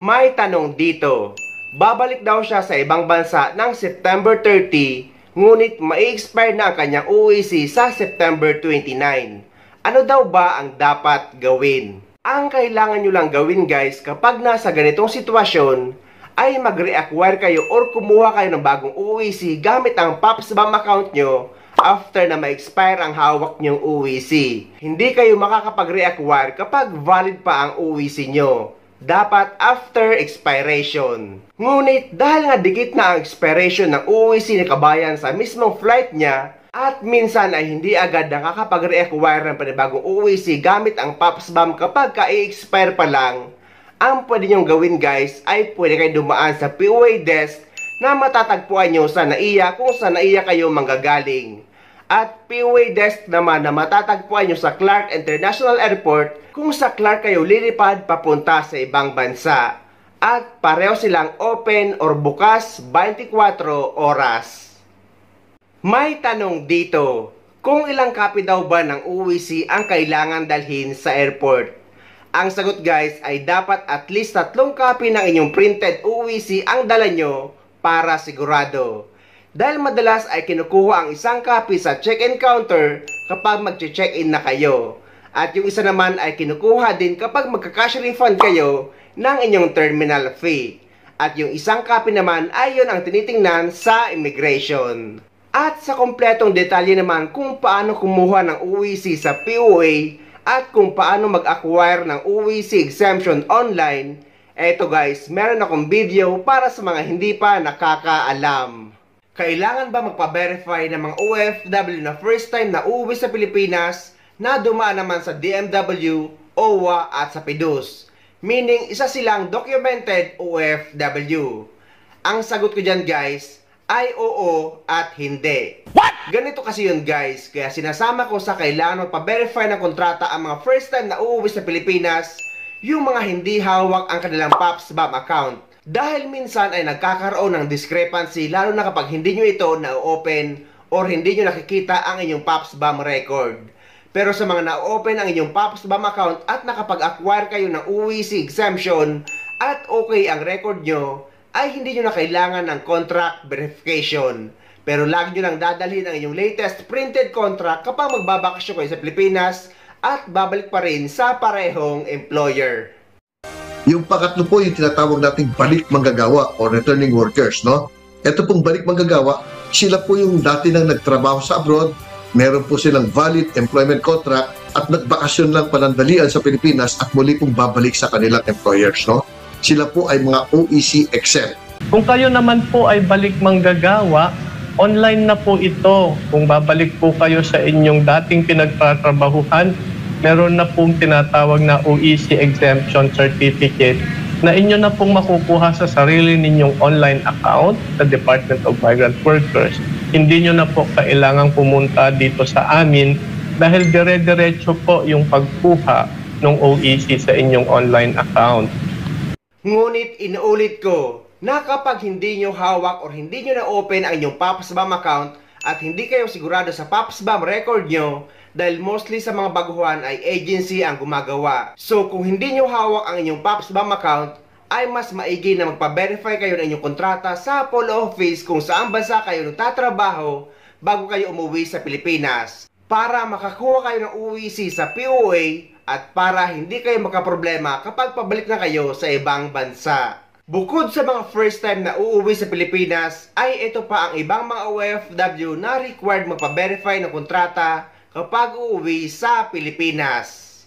May tanong dito, babalik daw siya sa ibang bansa ng September 30, ngunit ma-expire na ang kanyang UEC sa September 29. Ano daw ba ang dapat gawin? Ang kailangan nyo lang gawin guys kapag nasa ganitong sitwasyon ay mag-reacquire kayo or kumuha kayo ng bagong UEC gamit ang POPSBAM account nyo after na ma-expire ang hawak nyong UEC. Hindi kayo makakapag-reacquire kapag valid pa ang UEC nyo. Dapat after expiration. Ngunit dahil nga dikit na ang expiration ng UEC ni kabayan sa mismong flight niya at minsan ay hindi agad nakakapag-reacquire ng panibagong UEC gamit ang POPSBAM kapag ka-expire pa lang, ang pwede nyong gawin guys ay pwede kayo dumaan sa POA desk na matatagpuan nyo sa NAIA kung sa NAIA kayo manggagaling. At POA desk naman na matatagpuan nyo sa Clark International Airport kung sa Clark kayo lilipad papunta sa ibang bansa. At pareho silang open or bukas 24 oras. May tanong dito, kung ilang copy daw ba ng UEC ang kailangan dalhin sa airport? Ang sagot guys ay dapat at least 3 copy ng inyong printed UEC ang dala nyo para sigurado. Dahil madalas ay kinukuha ang isang copy sa check-in counter kapag mag-check-in na kayo. At yung isa naman ay kinukuha din kapag magka-cash refund kayo ng inyong terminal fee. At yung isang copy naman ay yun ang tinitingnan sa immigration. At sa kompletong detalye naman kung paano kumuha ng UEC sa POA at kung paano mag-acquire ng UEC exemption online, eto guys, meron akong video para sa mga hindi pa nakakaalam. Kailangan ba magpa-verify ng mga OFW na first time na uuwi sa Pilipinas na dumaan naman sa DMW, OWA at sa PDUS? Meaning, isa silang documented OFW. Ang sagot ko dyan guys ay oo at hindi. What? Ganito kasi yun guys, kaya sinasama ko sa kailangan magpa-verify ng kontrata ang mga first time na uuwi sa Pilipinas, yung mga hindi hawak ang kanilang POPSBAM account. Dahil minsan ay nagkakaroon ng discrepancy lalo na kapag hindi nyo ito na-open or hindi nyo nakikita ang inyong POPSBAM record. Pero sa mga na-open ang inyong POPSBAM account at nakapag-acquire kayo ng UEC exemption at okay ang record nyo, ay hindi nyo na kailangan ng contract verification. Pero lagi nyo lang dadalhin ang inyong latest printed contract kapag magbabakasyon kayo sa Pilipinas at babalik pa rin sa parehong employer. Yung pangatlo po yung tinatawag nating balik manggagawa or returning workers, no? Ito pong balik manggagawa, sila po yung dati nang nagtrabaho sa abroad, meron po silang valid employment contract at nagbakasyon lang panandalian sa Pilipinas at muli pong babalik sa kanilang employers, no? Sila po ay mga OEC exempt. Kung kayo naman po ay balik manggagawa, online na po ito. Kung babalik po kayo sa inyong dating pinagtatrabahuhan, meron na pong tinatawag na OEC Exemption Certificate na inyo na pong makukuha sa sarili ninyong online account sa Department of Migrant Workers. Hindi nyo na po kailangang pumunta dito sa amin dahil dire-diretso po yung pagkuha ng OEC sa inyong online account. Ngunit inuulit ko na kapag hindi nyo hawak or hindi nyo na-open ang inyong POPSBAM account at hindi kayo sigurado sa POPSBAM record nyo, dahil mostly sa mga baguhan ay agency ang gumagawa. So kung hindi nyo hawak ang inyong POPSBAM account, ay mas maigi na magpa-verify kayo ng inyong kontrata sa Polo Office kung saan bansa kayo nagtatrabaho bago kayo umuwi sa Pilipinas. Para makakuha kayo ng UEC sa POA at para hindi kayo makaproblema kapag pabalik na kayo sa ibang bansa. Bukod sa mga first time na uuwi sa Pilipinas, ay ito pa ang ibang mga OFW na required magpa-verify ng kontrata kapag uuwi sa Pilipinas.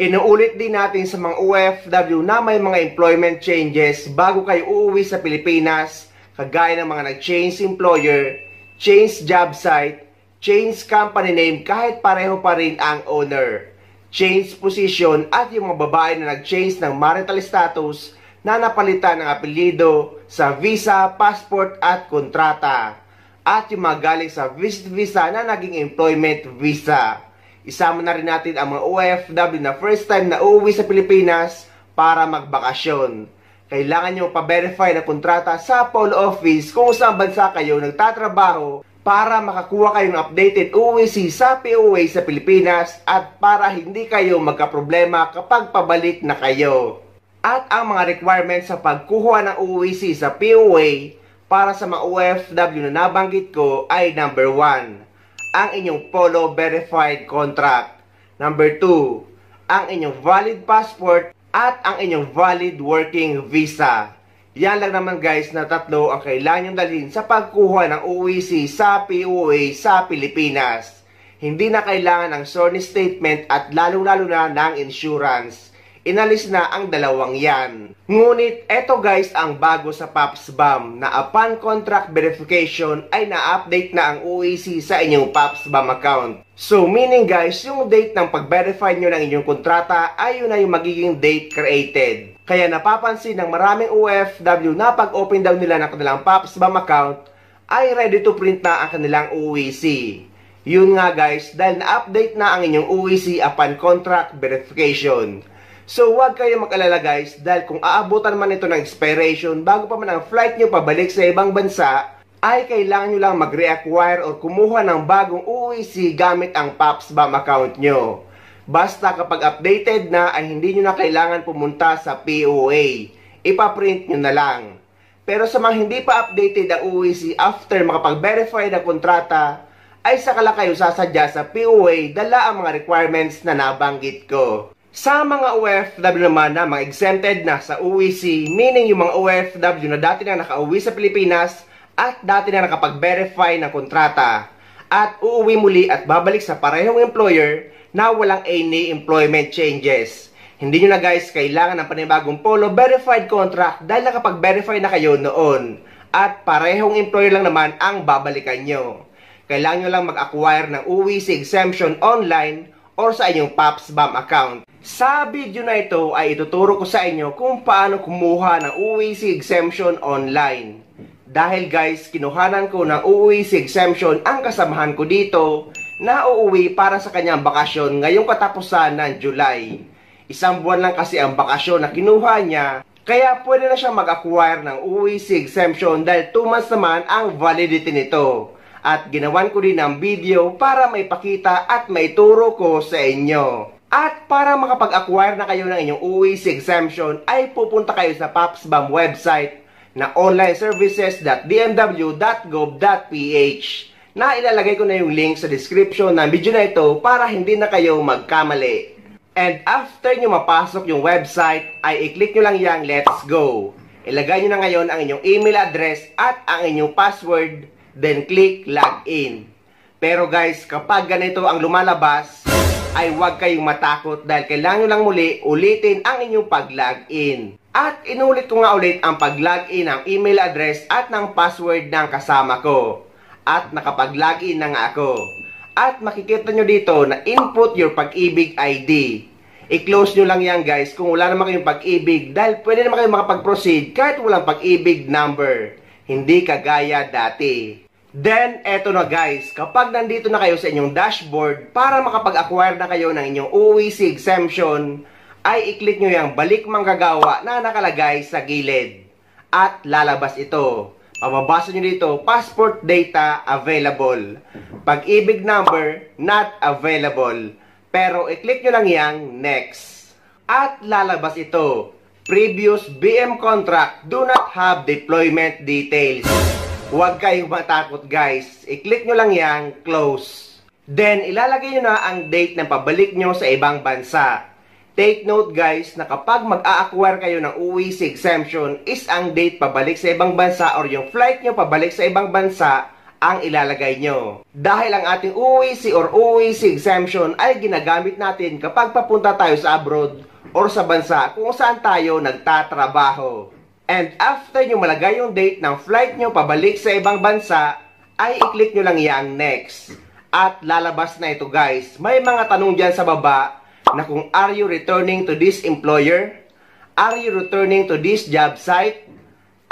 Inuulit din natin sa mga OFW na may mga employment changes bago kayo uuwi sa Pilipinas, kagaya ng mga nag-change employer, change job site, change company name kahit pareho pa rin ang owner, change position at yung mga babae na nag-change ng marital status na napalitan ng apelyido sa visa, passport at kontrata. At yung mga galing sa visit visa na naging employment visa. Isama na rin natin ang mga OFW na first time na uuwi sa Pilipinas para magbakasyon. Kailangan nyo pa-verify na kontrata sa Polo Office kung saan bansa kayo nagtatrabaho para makakuha kayo ng updated UEC sa POA sa Pilipinas at para hindi kayo magkaproblema kapag pabalik na kayo. At ang mga requirements sa pagkuha ng OEC sa POA para sa mga OFW na nabanggit ko ay number 1, ang inyong Polo Verified Contract. Number 2, ang inyong valid passport at ang inyong valid working visa. Yan lang naman guys na tatlo ang kailangan nyo dalhin sa pagkuha ng OEC sa POA sa Pilipinas. Hindi na kailangan ng SORNA statement at lalong-lalo na ng insurance. Inalis na ang dalawang yan. Ngunit eto guys ang bago sa PAPSBAM na upon contract verification ay na-update na ang OEC sa inyong PAPSBAM account. So meaning guys, yung date ng pag-verify nyo ng inyong kontrata ay yun na yung magiging date created. Kaya napapansin ng maraming OFW na pag-open daw nila ng kanilang PAPSBAM account ay ready to print na ang kanilang OEC. Yun nga guys, dahil na-update na ang inyong OEC upon contract verification. So huwag kayo mag-alala guys, dahil kung aabutan man ito ng expiration bago pa man ang flight nyo pabalik sa ibang bansa, ay kailangan nyo lang mag-reacquire or kumuha ng bagong OEC gamit ang PAPSBAM account nyo. Basta kapag updated na ay hindi nyo na kailangan pumunta sa POA. Ipaprint nyo na lang. Pero sa mga hindi pa updated ang OEC after makapag-verify ng kontrata, ay saka lang kayo sasadya sa POA dala ang mga requirements na nabanggit ko. Sa mga OFW naman na mga exempted na sa OEC, meaning yung mga OFW na dati na nakauwi sa Pilipinas at dati na nakapag-verify ng kontrata at uuwi muli at babalik sa parehong employer na walang any employment changes. Hindi nyo na guys kailangan ng panibagong Polo Verified Contract dahil nakapag-verify na kayo noon at parehong employer lang naman ang babalikan nyo. Kailangan nyo lang mag-acquire ng OEC exemption online or sa inyong PAPSBAM account. Sa video na ito ay ituturo ko sa inyo kung paano kumuha ng OEC exemption online. Dahil guys, kinuhanan ko ng OEC exemption ang kasamahan ko dito na uuwi para sa kanyang bakasyon ngayong katapusan ng July. Isang buwan lang kasi ang bakasyon na kinuha niya, kaya pwede na siya mag-acquire ng OEC exemption dahil 2 months naman ang validity nito. At ginawan ko din ng video para maipakita at maituro ko sa inyo. At para makapag-acquire na kayo ng inyong OEC exemption ay pupunta kayo sa PAPSBAM website na onlineservices.dmw.gov.ph na ilalagay ko na yung link sa description ng video na ito para hindi na kayo magkamali. And after nyo mapasok yung website ay i-click nyo lang yung let's go. Ilagay nyo na ngayon ang inyong email address at ang inyong password, then click login. Pero guys, kapag ganito ang lumalabas, ay huwag kayong matakot dahil kailangan nyo lang muli ulitin ang inyong pag-login. At inulit ko nga ulit ang pag-login ng email address at ng password ng kasama ko. At nakapag-login na nga ako. At makikita nyo dito na input your pag-ibig ID. I-close nyo lang yan guys kung wala naman kayong pag-ibig dahil pwede naman kayong makapag-proceed kahit walang pag-ibig number. Hindi kagaya dati. Then, eto na guys, kapag nandito na kayo sa inyong dashboard para makapag-acquire na kayo ng inyong OEC exemption, ay i-click nyo yung balik manggagawa na nakalagay sa gilid. At lalabas ito. Mababasa nyo dito, passport data available. Pag-ibig number, not available. Pero i-click nyo lang yung next. At lalabas ito, previous BM contract do not have deployment details. Huwag kayong matakot guys. I-click nyo lang yang close. Then, ilalagay nyo na ang date ng pabalik nyo sa ibang bansa. Take note guys na kapag mag-a-acquire kayo ng OEC exemption is ang date pabalik sa ibang bansa or yung flight nyo pabalik sa ibang bansa ang ilalagay nyo. Dahil ang ating OEC or OEC exemption ay ginagamit natin kapag papunta tayo sa abroad or sa bansa kung saan tayo nagtatrabaho. And after nyo malagay yung date ng flight nyo pabalik sa ibang bansa, ay i-click nyo lang yang next. At lalabas na ito guys. May mga tanong dyan sa baba na kung are you returning to this employer? Are you returning to this job site?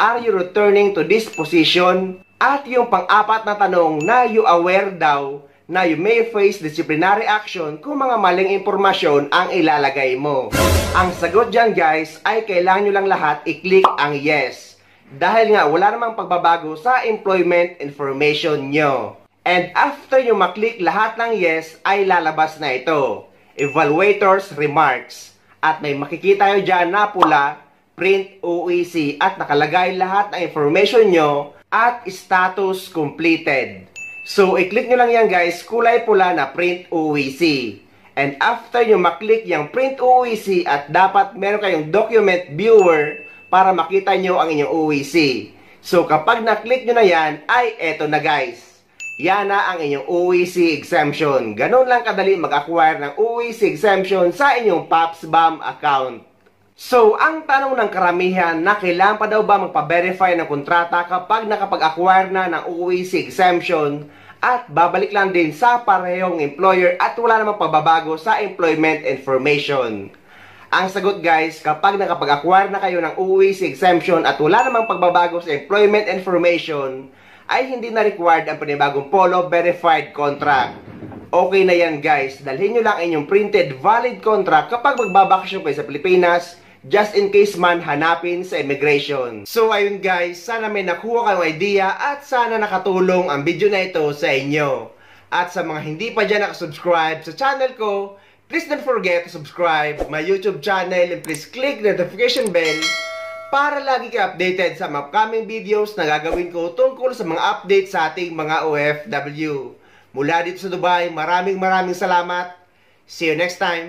Are you returning to this position? At yung pang-apat na tanong na you aware daw na you may face disciplinary action kung mga maling impormasyon ang ilalagay mo. Ang sagot dyan guys ay kailangan nyo lang lahat i-click ang yes. Dahil nga wala namang pagbabago sa employment information nyo. And after nyo maklik lahat ng yes ay lalabas na ito. Evaluator's remarks. At may makikita nyo dyan na pula print OEC at nakalagay lahat ng information nyo at status completed. So, i-click nyo lang yan guys, kulay pula na print OEC. And after nyo maklik yung print OEC at dapat meron kayong document viewer para makita nyo ang inyong OEC. So, kapag naklik nyo na yan, ay eto na guys. Yan na ang inyong OEC exemption. Ganun lang kadali mag-acquire ng OEC exemption sa inyong PAPSBAM account. So, ang tanong ng karamihan na kailangan pa daw ba magpa-verify ng kontrata kapag nakapag-acquire na ng OEC exemption at babalik lang din sa parehong employer at wala namang pagbabago sa employment information. Ang sagot guys, kapag nakapag-acquire na kayo ng OEC exemption at wala namang pagbabago sa employment information, ay hindi na required ang panibagong Polo Verified Contract. Okay na yan guys, dalhin nyo lang inyong printed valid contract kapag magbabakasyon kayo sa Pilipinas, just in case man hanapin sa immigration. So ayun guys, sana may nakuha kayong idea at sana nakatulong ang video na ito sa inyo. At sa mga hindi pa dyan nakasubscribe sa channel ko, please don't forget to subscribe my YouTube channel and please click the notification bell para lagi kayo updated sa mga upcoming videos na gagawin ko tungkol sa mga updates sa ating mga OFW. Mula dito sa Dubai, maraming salamat. See you next time.